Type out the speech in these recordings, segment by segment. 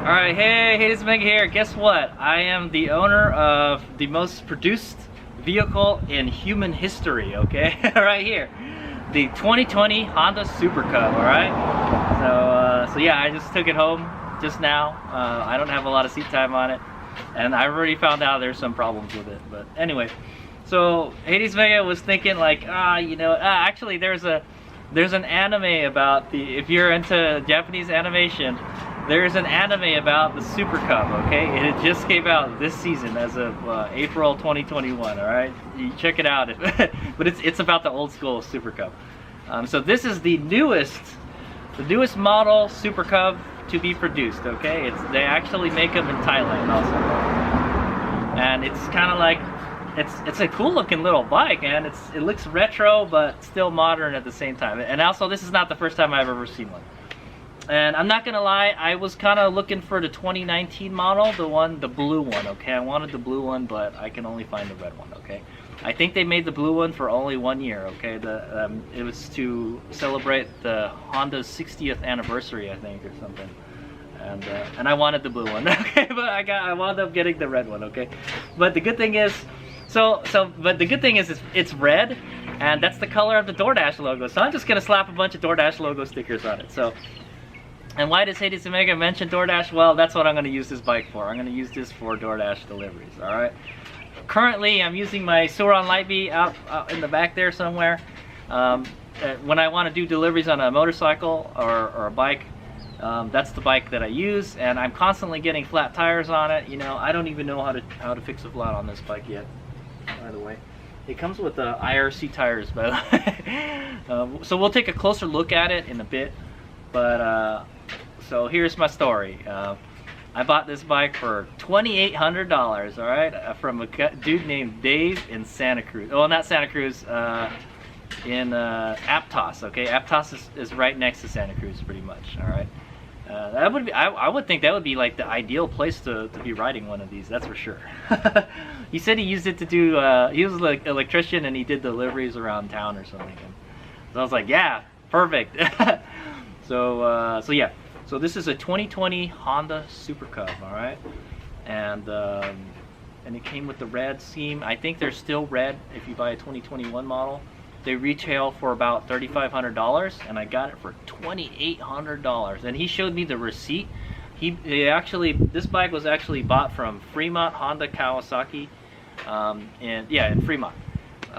Alright, hey, this is Mega here. Guess what? I am the owner of the most produced vehicle in human history, okay? Right here. The 2020 Honda Super Cub, alright? So yeah, I just took it home just now. I don't have a lot of seat time on it. And I already found out there's some problems with it. But anyway, so Hades Mega was thinking like, actually there's an anime about if you're into Japanese animation, there's an anime about the Super Cub, okay? And it just came out this season as of April 2021, all right? You check it out. But it's about the old school Super Cub. So this is the newest model Super Cub to be produced, okay? They actually make them in Thailand also. And it's kind of like, it's a cool looking little bike, and it looks retro but still modern at the same time. And also, this is not the first time I've ever seen one. And I'm not gonna lie, I was kind of looking for the 2019 model, the blue one, okay? I wanted the blue one, but I can only find the red one, okay? I think they made the blue one for only 1 year, okay? It was to celebrate the Honda's 60th anniversary, I think, or something. And I wanted the blue one, okay? But I wound up getting the red one, okay? But the good thing is, it's red, and that's the color of the DoorDash logo. So I'm just gonna slap a bunch of DoorDash logo stickers on it. So. And why does Hades Omega mention DoorDash? Well, that's what I'm going to use this bike for. I'm going to use this for DoorDash deliveries, alright? Currently, I'm using my Suron Lightbee out in the back there somewhere. When I want to do deliveries on a motorcycle or a bike, that's the bike that I use, and I'm constantly getting flat tires on it. You know, I don't even know how to fix a flat on this bike yet, by the way. It comes with IRC tires, by the way. So we'll take a closer look at it in a bit. But so here's my story. I bought this bike for $2,800, all right, from a dude named Dave in Santa Cruz. Oh, not Santa Cruz, in Aptos. Okay, Aptos is right next to Santa Cruz, pretty much. All right, that would be. I would think that would be like the ideal place to be riding one of these. That's for sure. He said he used it to do. He was like an electrician and he did deliveries around town or something. So I was like, yeah, perfect. So yeah, so this is a 2020 Honda Super Cub, all right, and it came with the red scheme. I think they're still red if you buy a 2021 model. They retail for about $3,500, and I got it for $2,800. And he showed me the receipt. This bike was actually bought from Fremont Honda Kawasaki, in Fremont,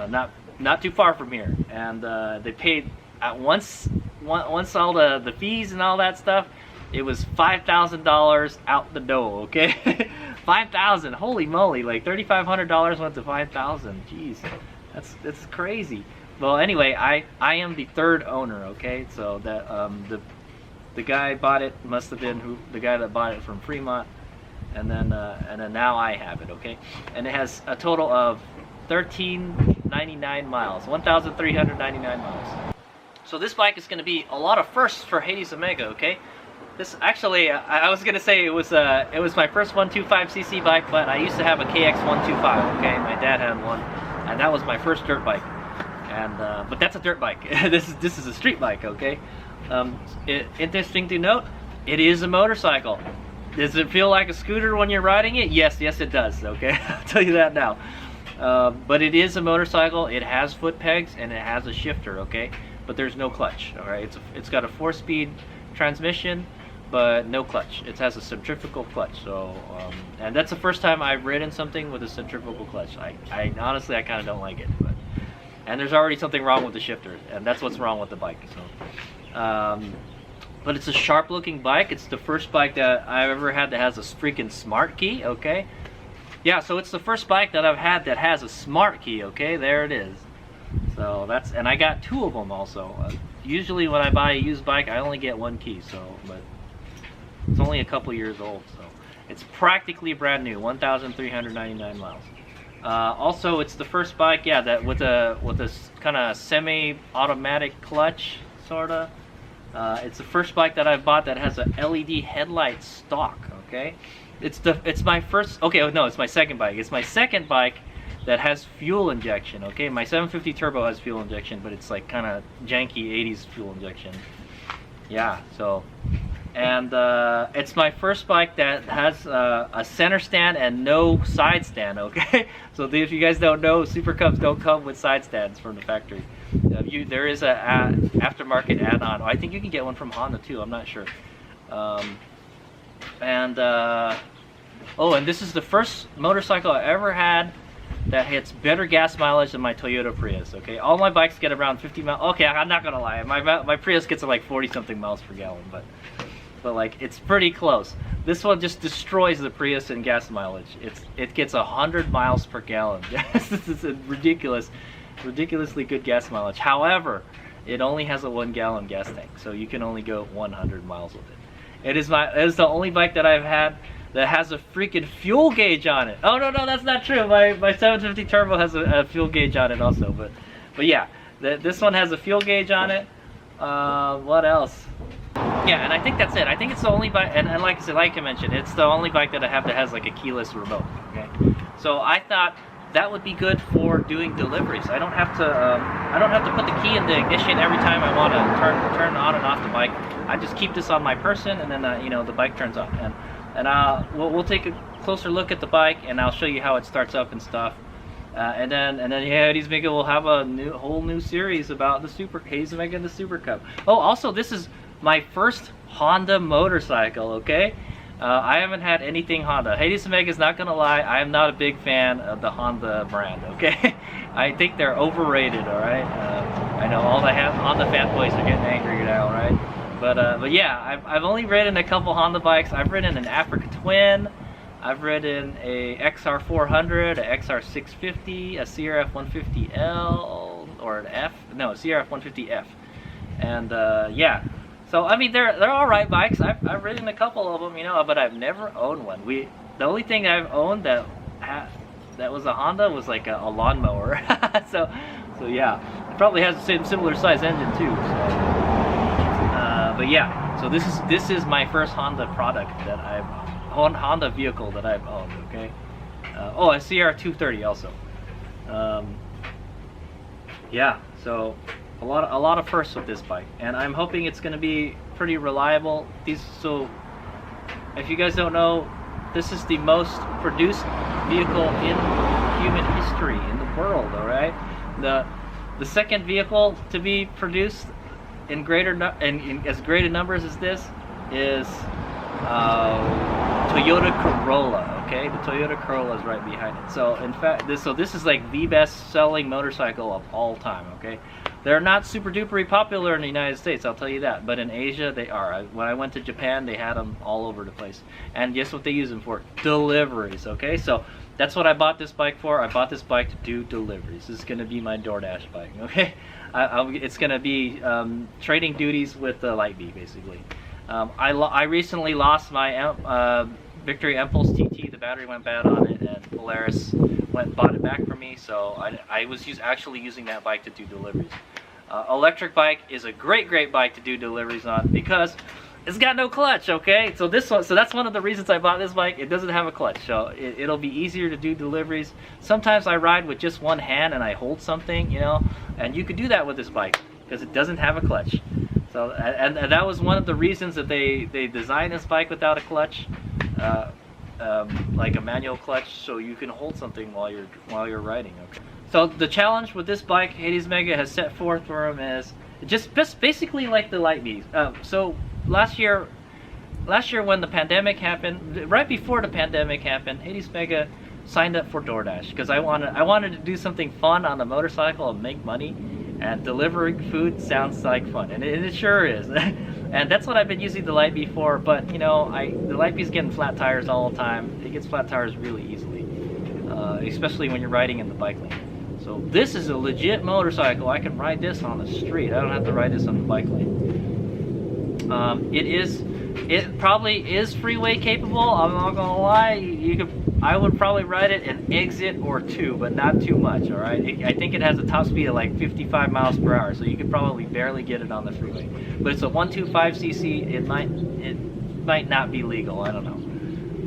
not too far from here, and they paid at once all the fees and all that stuff, it was $5,000 out the door, okay? $5,000, holy moly, like $3,500 went to $5,000, jeez, that's crazy. Well, anyway, I am the third owner, okay? So that the guy bought it must have been the guy that bought it from Fremont, and then now I have it, okay? And it has a total of 1,399 miles, 1,399 miles. So this bike is going to be a lot of firsts for Hades Omega, okay? This actually, I was going to say it was my first 125cc bike, but I used to have a KX 125, okay? My dad had one, and that was my first dirt bike. And but that's a dirt bike. This is a street bike, okay? Interesting to note, it is a motorcycle. Does it feel like a scooter when you're riding it? Yes, it does, okay? I'll tell you that now. But it is a motorcycle. It has foot pegs and it has a shifter, okay? But there's no clutch, all right? It's got a 4-speed transmission, but no clutch. It has a centrifugal clutch. So, and that's the first time I've ridden something with a centrifugal clutch. I honestly, I kind of don't like it. And there's already something wrong with the shifter, and that's what's wrong with the bike. So, but it's a sharp-looking bike. It's the first bike that I've ever had that has a freaking smart key, okay? Yeah, so it's the first bike that I've had that has a smart key, okay? There it is. So and I got 2 of them also. Usually when I buy a used bike, I only get 1 key, but it's only a couple years old, so it's practically brand new, 1,399 miles. Also, it's the first bike, yeah, that with a kind of semi-automatic clutch, sorta. It's the first bike that I've bought that has a LED headlight stock, okay? It's my first, okay, no, it's my second bike. It's my second bike that has fuel injection, okay? My 750 Turbo has fuel injection, but it's like kind of janky 80s fuel injection. Yeah, so And it's my first bike that has a center stand and no side stand, okay? So if you guys don't know, Super Cubs don't come with side stands from the factory. There is a aftermarket add-on. I think you can get one from Honda too, I'm not sure. Oh, and this is the first motorcycle I ever had that hits better gas mileage than my Toyota Prius, okay? All my bikes get around 50 miles. Okay, I'm not gonna lie, my Prius gets like 40 something miles per gallon, but like it's pretty close. This one just destroys the Prius in gas mileage. It gets 100 miles per gallon. This is a ridiculously good gas mileage. However, it only has a 1 gallon gas tank, so you can only go 100 miles with it. It is the only bike that I've had that has a freaking fuel gauge on it. Oh no, that's not true. My 750 Turbo has a fuel gauge on it also, but yeah, this one has a fuel gauge on it. What else? Yeah, and I think that's it. I think it's the only bike, and like I said, like I mentioned, it's the only bike that I have that has like a keyless remote. Okay, so I thought that would be good for doing deliveries. I don't have to put the key in the ignition every time I want to turn on and off the bike. I just keep this on my person, and then you know, the bike turns on. And we'll take a closer look at the bike, and I'll show you how it starts up and stuff. And then yeah, Eddie's Mega will have a whole new series about the Hades Mega and the Super Cub. Oh, also this is my first Honda motorcycle, okay? I haven't had anything Honda. Hades Mega is not gonna lie, I am not a big fan of the Honda brand, okay? I think they're overrated, alright? I know all the Honda fanboys are getting angry now, right? But yeah, I've only ridden a couple Honda bikes. I've ridden an Africa Twin, I've ridden a XR400, a XR650, a CRF 150L, or an F, no, CRF 150F. And yeah, so I mean, they're all right bikes. I've ridden a couple of them, you know, but I've never owned one. The only thing I've owned that was a Honda was like a lawnmower. so yeah, it probably has the same similar size engine too. So. But yeah, so this is my first Honda product that Honda vehicle that I've owned. Okay. Oh, a CR230 also. Yeah, so a lot of firsts with this bike, and I'm hoping it's going to be pretty reliable. So if you guys don't know, this is the most produced vehicle in human history in the world. All right, the second vehicle to be produced in as great a numbers as this is Toyota Corolla. Okay, the Toyota Corolla is right behind it. So in fact, this is like the best selling motorcycle of all time. Okay, they're not super duper popular in the United States, I'll tell you that, but in Asia they are. When I went to Japan, they had them all over the place. And guess what they use them for? Deliveries. Okay, so that's what I bought this bike for. I bought this bike to do deliveries. This is going to be my DoorDash bike. Okay, it's going to be trading duties with the Light Bee, basically. I recently lost my Victory Impulse TT. The battery went bad on it, and Polaris went and bought it back for me. So I was actually using that bike to do deliveries. Electric bike is a great bike to do deliveries on because it's got no clutch. Okay, so that's one of the reasons I bought this bike. It doesn't have a clutch, so it'll be easier to do deliveries. Sometimes I ride with just one hand and I hold something, you know, and you could do that with this bike because it doesn't have a clutch. So and that was one of the reasons that they designed this bike without a clutch, like a manual clutch, so you can hold something while you're riding. Okay. So the challenge with this bike, Hades Mega has set forth for him is just basically like the Light Bees. So last year when the pandemic happened, right before the pandemic happened, Hades Mega signed up for DoorDash because I wanted to do something fun on the motorcycle and make money. And delivering food sounds like fun, and it sure is. And that's what I've been using the Light Bee for. But you know, the Light Bee's getting flat tires all the time. It gets flat tires really easily, especially when you're riding in the bike lane. So this is a legit motorcycle. I can ride this on the street. I don't have to ride this on the bike lane. It probably is freeway capable. I'm not gonna lie. I would probably ride it an exit or two, but not too much. All right. I think it has a top speed of like 55 miles per hour, so you could probably barely get it on the freeway. But it's a 125cc. It might not be legal. I don't know.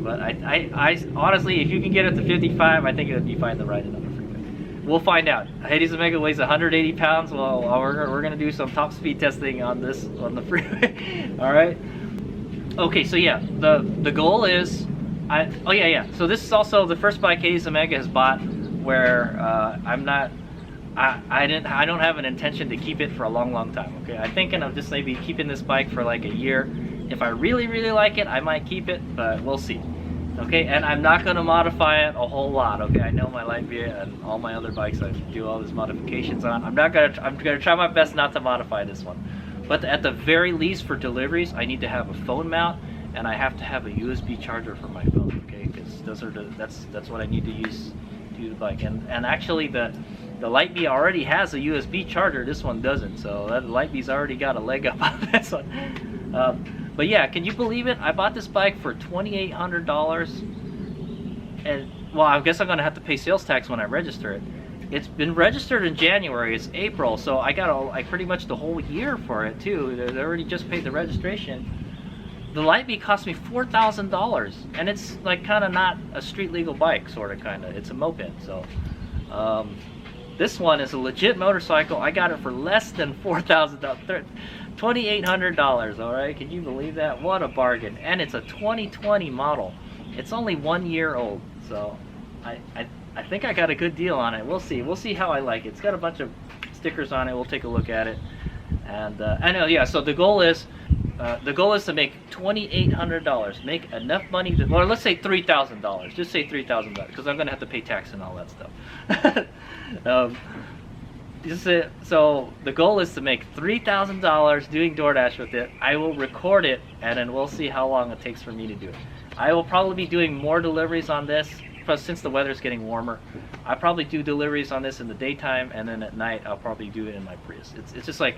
But I honestly, if you can get it to 55, I think it would be fine to ride it on the freeway. We'll find out. Hades Omega weighs 180 pounds. Well, we're gonna do some top speed testing on the freeway. All right. Okay, so yeah, the goal is, oh yeah. So this is also the first bike Hades Omega has bought where I don't have an intention to keep it for a long time. Okay, I'm thinking of just maybe keeping this bike for like a year. If I really like it, I might keep it, but we'll see. Okay, and I'm not going to modify it a whole lot. Okay, I know my Lightyear and all my other bikes I do all these modifications on. I'm gonna try my best not to modify this one. But at the very least for deliveries, I need to have a phone mount, and I have to have a USB charger for my phone. Okay, because that's what I need to use to do the bike. And actually the Lightyear already has a USB charger. This one doesn't. So that Lightyear's already got a leg up on this one. But yeah, can you believe it? I bought this bike for $2,800, and well, I guess I'm gonna have to pay sales tax when I register it. It's been registered in January. It's April, so I got pretty much the whole year for it too. They already just paid the registration. The Lightyear cost me $4,000, and it's like kind of not a street legal bike, sort of, kind of. It's a moped. So this one is a legit motorcycle. I got it for less than $4,000. $2,800, all right? Can you believe that? What a bargain. And it's a 2020 model. It's only 1 year old, so I think I got a good deal on it. We'll see how I like it. It's got a bunch of stickers on it. We'll take a look at it. And I know, yeah, so the goal is to make $2,800. Make enough money to, well, let's say $3,000. Just say $3,000, because I'm gonna have to pay tax and all that stuff. So the goal is to make $3,000 doing DoorDash with it. I will record it, and then we'll see how long it takes for me to do it. I will probably be doing more deliveries on this, but since the weather's getting warmer, I probably do deliveries on this in the daytime, and then at night I'll probably do it in my Prius. It's just like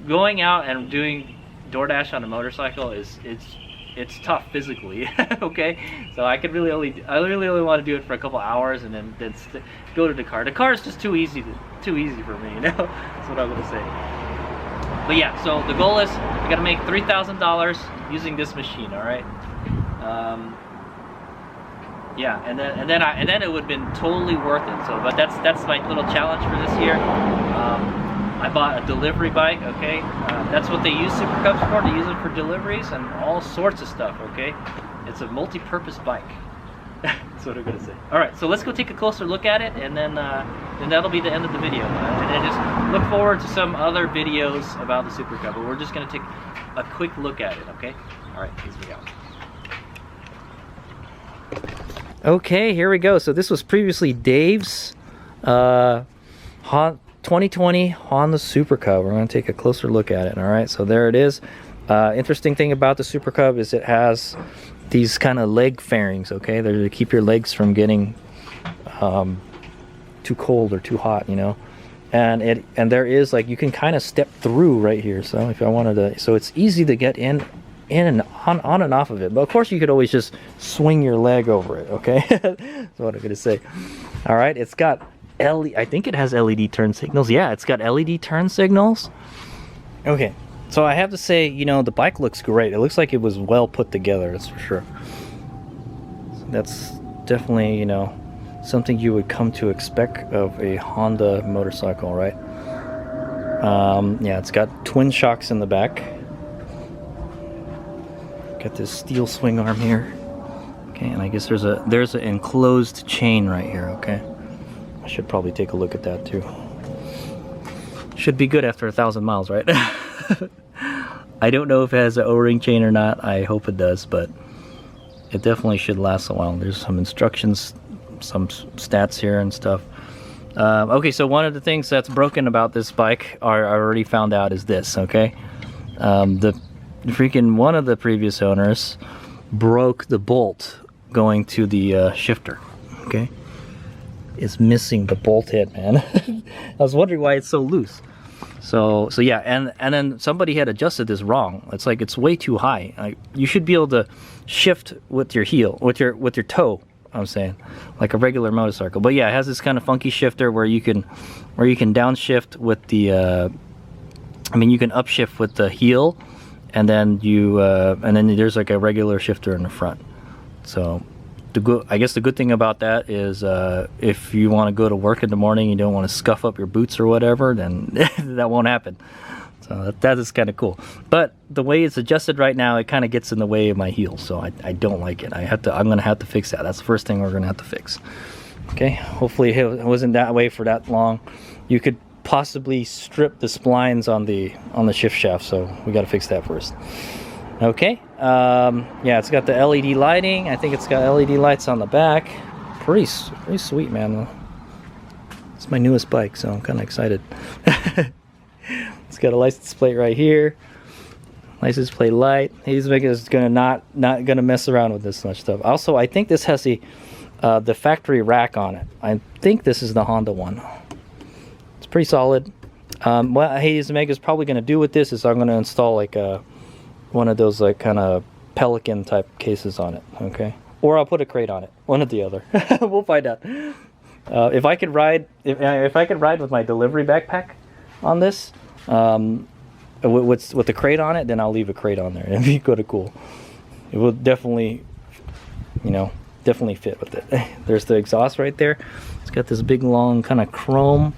going out and doing DoorDash on a motorcycle it's tough physically. Okay, so I really only want to do it for a couple hours and then go to the car. The car is just too easy for me, you know. That's what I'm gonna say. But yeah, so the goal is I gotta make $3,000 using this machine. All right. Yeah, and then it would have been totally worth it. So, but that's my little challenge for this year. I bought a delivery bike, okay? That's what they use Super Cubs for. They use them for deliveries and all sorts of stuff, okay? It's a multi-purpose bike. That's what I'm gonna say. All right, so let's go take a closer look at it, and then that'll be the end of the video. And then just look forward to some other videos about the Super Cub, but we're just gonna take a quick look at it, okay? All right, here we go. Okay, here we go. So this was previously Dave's 2020 Honda Super Cub. We're going to take a closer look at it. All right, so there it is. Interesting thing about the Super Cub is it has these kind of leg fairings. Okay, they're to keep your legs from getting too cold or too hot, you know. And there is, like, you can kind of step through right here. So if I wanted to, so it's easy to get in and on and off of it. But of course you could always just swing your leg over it, okay? That's what I'm gonna say. All right, it's got I think it has LED turn signals. Yeah, it's got LED turn signals. Okay, so I have to say, you know, the bike looks great. It looks like it was well put together, that's for sure. So that's definitely, you know, something you would come to expect of a Honda motorcycle, right? Yeah, it's got twin shocks in the back. Got this steel swing arm here. Okay, and I guess there's an enclosed chain right here, okay? I should probably take a look at that too. Should be good after 1,000 miles, right? I don't know if it has an O-ring chain or not. I hope it does, but it definitely should last a while. There's some instructions, some stats here and stuff. Okay, so one of the things that's broken about this bike, I already found out, is this, okay? One of the previous owners broke the bolt going to the shifter, okay? It's missing the bolt head, man. I was wondering why it's so loose. So yeah, and then somebody had adjusted this wrong. It's like it's way too high. Like, you should be able to shift with your heel, with your toe, I'm saying, like a regular motorcycle. But yeah, it has this kind of funky shifter where you can downshift with the you can upshift with the heel, and then there's like a regular shifter in the front. So I guess the good thing about that is if you want to go to work in the morning, you don't want to scuff up your boots or whatever, then that won't happen. So that is kind of cool. But the way it's adjusted right now, it kind of gets in the way of my heel, so I don't like it. I'm gonna have to fix that. That's the first thing we're gonna have to fix. Okay, hopefully it wasn't that way for that long. You could possibly strip the splines on the shift shaft, so we got to fix that first. Okay, yeah, it's got the LED lighting. I think it's got LED lights on the back. Pretty sweet, man. It's my newest bike, so I'm kind of excited. It's got a license plate right here. License plate light. He's gonna not gonna mess around with this much stuff. Also, I think this has the factory rack on it. I think this is the Honda one. It's pretty solid. What Hades Omega is probably gonna do with this is I'm gonna install like one of those like kind of Pelican type cases on it. Okay, or I'll put a crate on it. One or the other. We'll find out. If I could ride with my delivery backpack on this, with the crate on it, then I'll leave a crate on there. It'd be kind of cool. It will definitely, definitely fit with it. There's the exhaust right there. It's got this big long kind of chrome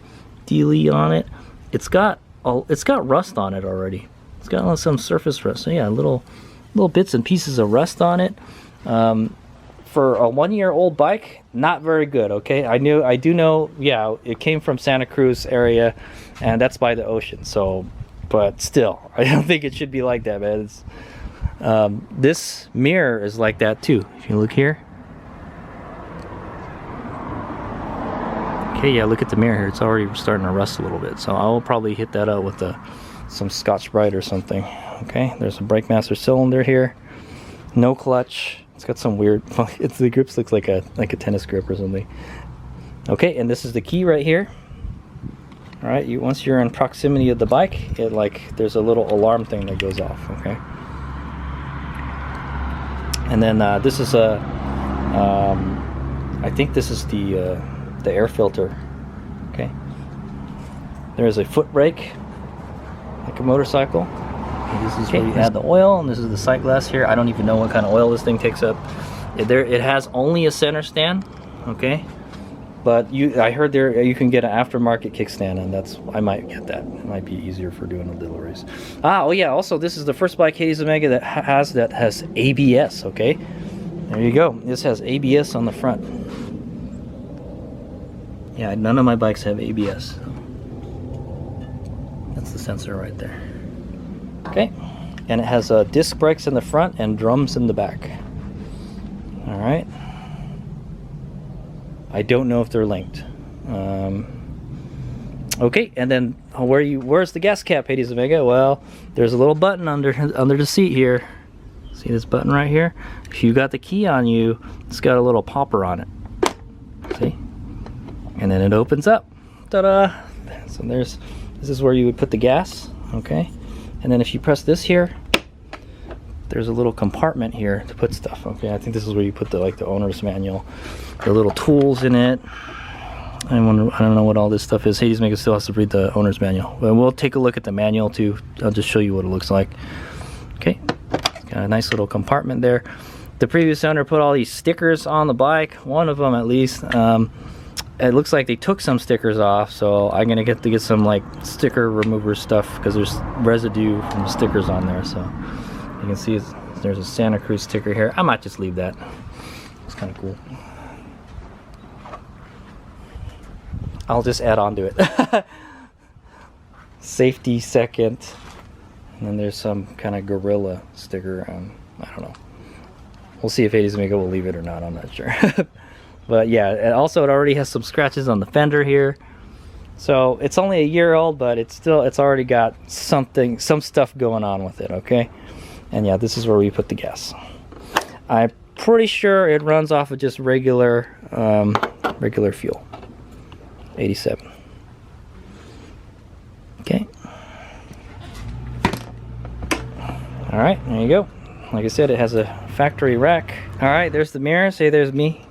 dealie on it. It's got rust on it already. It's got some surface rust. So yeah, little bits and pieces of rust on it. For a 1-year-old bike, not very good. Okay, I do know. Yeah, it came from Santa Cruz area, and that's by the ocean. So, but still, I don't think it should be like that, man. This mirror is like that too. If you look here. Okay, yeah, look at the mirror here. It's already starting to rust a little bit. So I'll probably hit that out with some Scotch-Brite or something. Okay, there's a brake master cylinder here. No clutch. It's got some weird. The grips looks like a tennis grip or something. Okay, and this is the key right here. All right, once you're in proximity of the bike, there's a little alarm thing that goes off. Okay, and then this is I think this is the air filter. Okay, there is a foot brake, like a motorcycle. This is where you add the oil, and this is the sight glass here. I don't even know what kind of oil this thing takes up. It has only a center stand, okay? But I heard you can get an aftermarket kickstand, and I might get that. It might be easier for doing the deliveries. Oh yeah, also this is the first bike Hades Omega that has ABS, okay? There you go. This has ABS on the front. Yeah, none of my bikes have ABS. That's the sensor right there. Okay, and it has disc brakes in the front and drums in the back. All right. I don't know if they're linked. Okay, and then where's the gas cap, Hades Omega? Well, there's a little button under the seat here. See this button right here? If you got the key on you, it's got a little popper on it. See? And then it opens up. Ta-da! So this is where you would put the gas. Okay. And then if you press this here, there's a little compartment here to put stuff. Okay, I think this is where you put the owner's manual, the little tools in it. I don't know what all this stuff is. Hades Omega still has to read the owner's manual. But we'll take a look at the manual too. I'll just show you what it looks like. Okay, got a nice little compartment there. The previous owner put all these stickers on the bike. One of them at least. It looks like they took some stickers off, so I'm gonna get some like sticker remover stuff because there's residue from the stickers on there. So you can see there's a Santa Cruz sticker here. I might just leave that. It's kind of cool. I'll just add on to it. Safety second, and then there's some kind of gorilla sticker. I don't know. We'll see if Hades Omega will leave it or not. I'm not sure. But yeah, and also it already has some scratches on the fender here. So it's only a year old, but it's already got some stuff going on with it, okay? And yeah, this is where we put the gas. I'm pretty sure it runs off of just regular fuel. 87. Okay. All right, there you go. Like I said, it has a factory rack. All right, there's the mirror. Say there's me.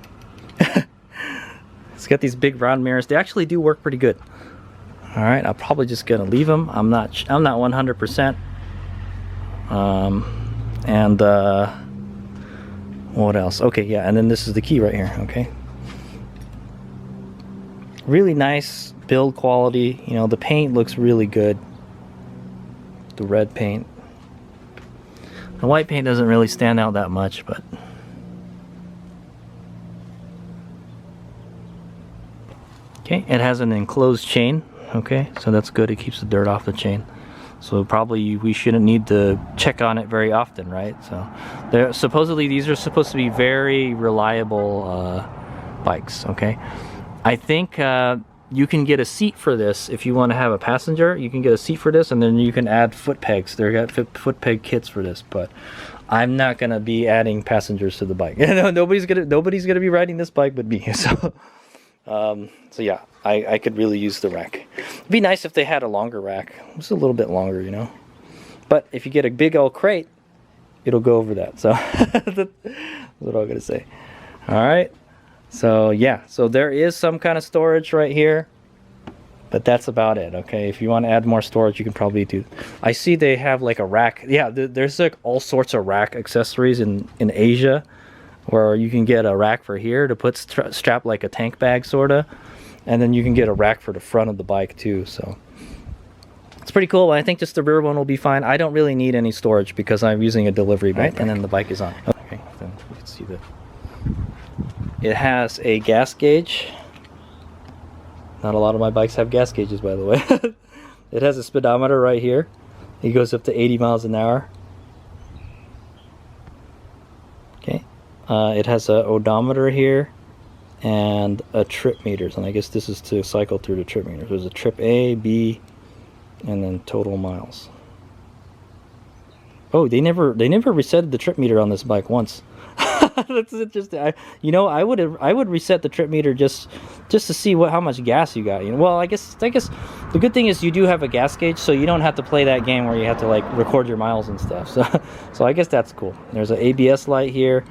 It's got these big round mirrors. They actually do work pretty good. All right, I'm probably just gonna leave them. I'm not 100%. What else? Okay, yeah, and then this is the key right here. Okay, really nice build quality. The paint looks really good. the red paint. The white paint doesn't really stand out that much, but okay, it has an enclosed chain. Okay, so that's good. It keeps the dirt off the chain. So probably we shouldn't need to check on it very often, right? So supposedly these are supposed to be very reliable bikes. Okay, I think you can get a seat for this if you want to have a passenger. You can get a seat for this, and then you can add foot pegs. They've got foot peg kits for this, but I'm not gonna be adding passengers to the bike. nobody's gonna be riding this bike but me. So so yeah, I could really use the rack. It'd be nice if they had a longer rack, just a little bit longer, you know. But if you get a big old crate, it'll go over that. So that's what I'm gonna say. All right. So yeah, so there is some kind of storage right here, but that's about it. Okay, if you want to add more storage, you can probably do. I see they have like a rack. Yeah, there's like all sorts of rack accessories in Asia, where you can get a rack for here to put strap like a tank bag sorta, and then you can get a rack for the front of the bike too. So it's pretty cool. I think just the rear one will be fine. I don't really need any storage because I'm using a delivery bike, and then the bike is on. Okay, then you can see the. It has a gas gauge. Not a lot of my bikes have gas gauges, by the way. It has a speedometer right here. It goes up to 80 miles an hour. Okay. It has an odometer here and a trip meters, and I guess this is to cycle through the trip meters. There's a trip A, B, and then total miles. Oh, they never reset the trip meter on this bike once. That's interesting. You know, I would reset the trip meter just to see how much gas you got. You know, well, I guess the good thing is you do have a gas gauge, so you don't have to play that game where you have to like record your miles and stuff. So I guess that's cool. There's an ABS light here,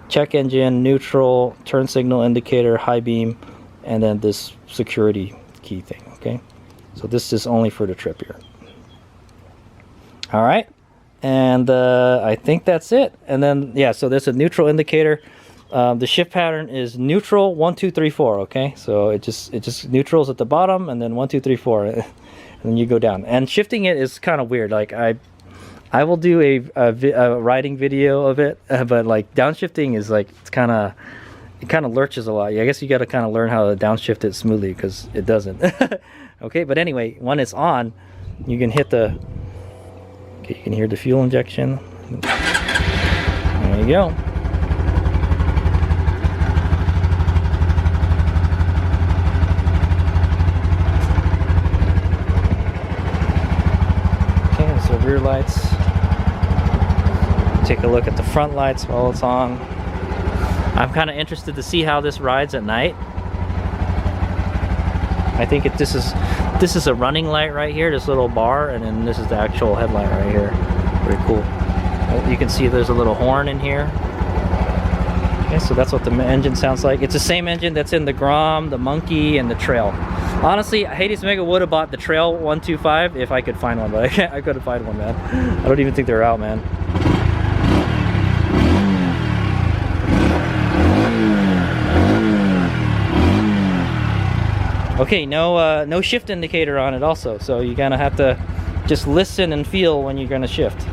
check engine, neutral, turn signal indicator, high beam, and then this security key thing. Okay, so this is only for the trip here. All right. And I think that's it. And then yeah, so there's a neutral indicator. The shift pattern is neutral 1 2 3 4. Okay, so it just neutrals at the bottom, and then 1 2 3 4, and then you go down. And shifting it is kind of weird. Like I will do a riding video of it, but like downshifting is like it kind of lurches a lot. I guess you got to kind of learn how to downshift it smoothly because it doesn't. Okay, but anyway, when it's on, you can hit the. Okay, you can hear the fuel injection. There you go. Okay, so rear lights. Take a look at the front lights while it's on. I'm kind of interested to see how this rides at night. I think this is a running light right here, this little bar, and then this is the actual headlight right here. Pretty cool. You can see there's a little horn in here. Okay, so that's what the engine sounds like. It's the same engine that's in the Grom, the Monkey, and the Trail. Honestly, Hades Omega would have bought the Trail 125 if I could find one, but I couldn't find one, man. I don't even think they're out, man. Okay, no shift indicator on it also, so you're gonna have to just listen and feel when you're gonna shift.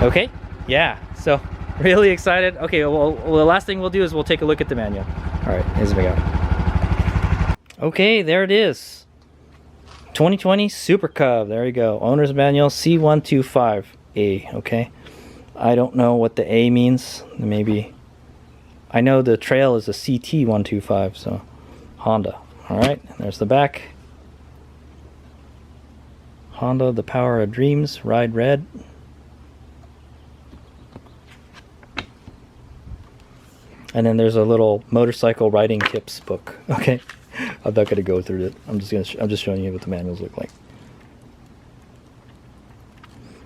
Okay, yeah, so really excited. Okay, well the last thing we'll do is we'll take a look at the manual. All right, here's we go. Okay, there it is. 2020 Super Cub, there you go. Owner's manual C125A, okay. I don't know what the A means, maybe. I know the Trail is a CT125, so Honda. All right, there's the back. Honda, the power of dreams, ride red. And then there's a little motorcycle riding tips book. Okay, I'm not gonna go through it. I'm just showing you what the manuals look like.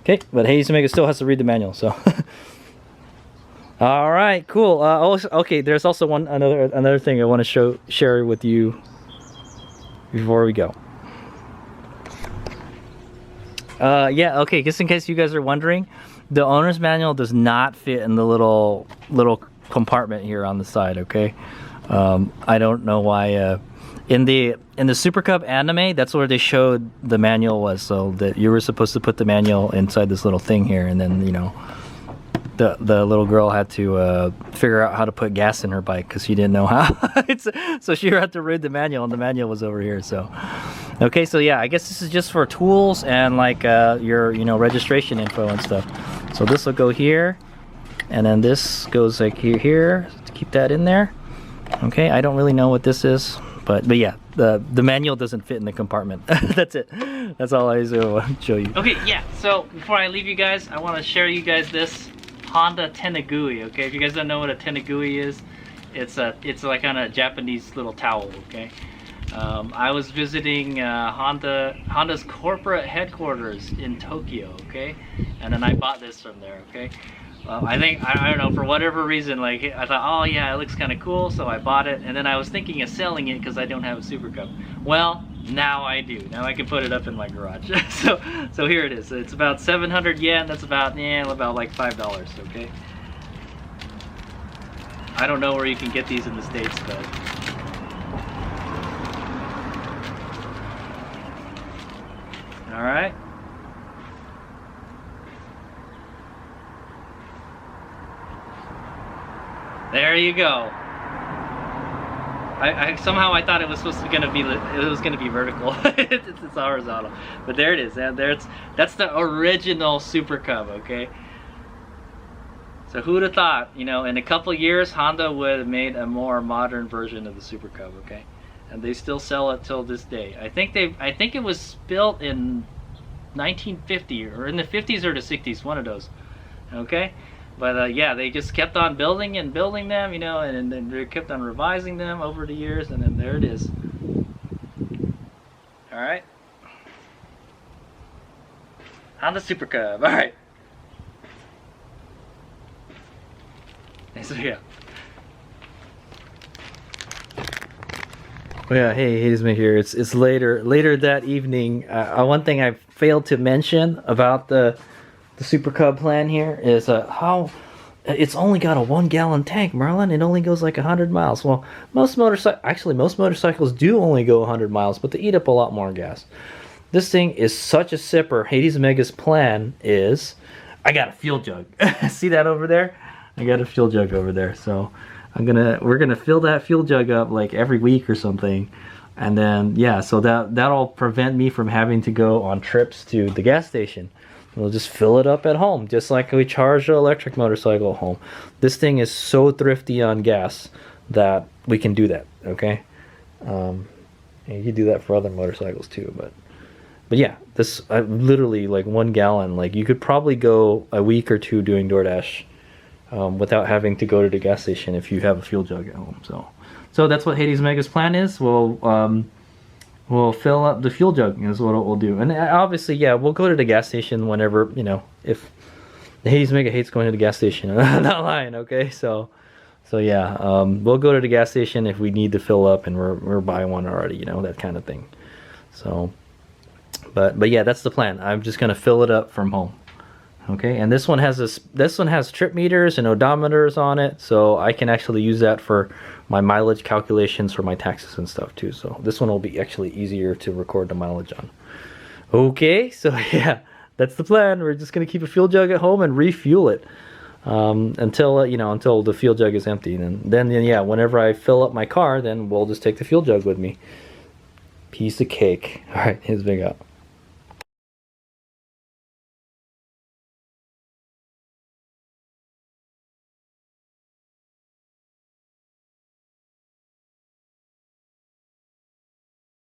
Okay, but Hades Omega still has to read the manual, so. All right, cool. Okay, there's also another thing I want to share with you before we go. Yeah, okay, just in case you guys are wondering, the owner's manual does not fit in the little compartment here on the side, okay? I don't know why. In the Super Cub anime, that's where they showed the manual was, so that you were supposed to put the manual inside this little thing here, and then, you know, the little girl had to figure out how to put gas in her bike because she didn't know how. So she had to read the manual, and the manual was over here. So okay, so yeah, I guess this is just for tools and like your, you know, registration info and stuff. So this will go here, and then this goes like here to keep that in there. Okay, I don't really know what this is, but yeah, the manual doesn't fit in the compartment. That's it. That's all I want to show you. Okay, yeah, so before I leave you guys, I want to share you guys this Honda Tenagui. Okay, if you guys don't know what a Tenagui is, it's like on a Japanese little towel. Okay, I was visiting Honda's corporate headquarters in Tokyo. Okay, and then I bought this from there. Okay, I think I don't know, for whatever reason, like I thought, oh yeah, it looks kind of cool, so I bought it, and then I was thinking of selling it because I don't have a Super Cub. Well, now I do. Now I can put it up in my garage. so here it is. It's about 700 yen. That's about like $5. Okay. I don't know where you can get these in the States, but all right. There you go. Somehow I thought it was supposed to be vertical. it's horizontal, but there it is. And that's the original Super Cub. Okay. So who would have thought? You know, in a couple years, Honda would have made a more modern version of the Super Cub. Okay, and they still sell it till this day. I think it was built in 1950 or in the 50s or the 60s, one of those. Okay. But yeah, they just kept on building and building them, you know, and they kept on revising them over the years, and then there it is. All right. Honda Super Cub. All right. So yeah. Well, yeah, hey, Hazement here. It's later that evening. One thing I failed to mention about the Super Cub plan here is how it's only got a 1-gallon tank, Marlon. It only goes like 100 miles. Well, most motorcycles do only go 100 miles, but they eat up a lot more gas. This thing is such a sipper. Hades Omega's plan is, I got a fuel jug. See that over there? I got a fuel jug over there. So we're gonna fill that fuel jug up like every week or something. And then yeah, so that'll prevent me from having to go on trips to the gas station. We'll just fill it up at home, just like we charge an electric motorcycle at home. This thing is so thrifty on gas that we can do that, okay? And you can do that for other motorcycles too, but yeah, this literally like 1 gallon. Like you could probably go a week or two doing DoorDash without having to go to the gas station if you have a fuel jug at home. So that's what Hades Omega's plan is. We'll fill up the fuel jug is what we'll do. And obviously, yeah, we'll go to the gas station whenever, you know, if the Hades Omega hates going to the gas station. I'm not lying, okay? So yeah, we'll go to the gas station if we need to fill up and we're buying one already, you know, that kind of thing. So, but yeah, that's the plan. I'm just gonna fill it up from home. Okay, and this one has trip meters and odometers on it, so I can actually use that for my mileage calculations for my taxes and stuff too. So this one will be actually easier to record the mileage on. Okay, so yeah, that's the plan. We're just gonna keep a fuel jug at home and refuel it until until the fuel jug is empty. And then yeah, whenever I fill up my car, then we'll just take the fuel jug with me. Piece of cake. All right, here's Big Out.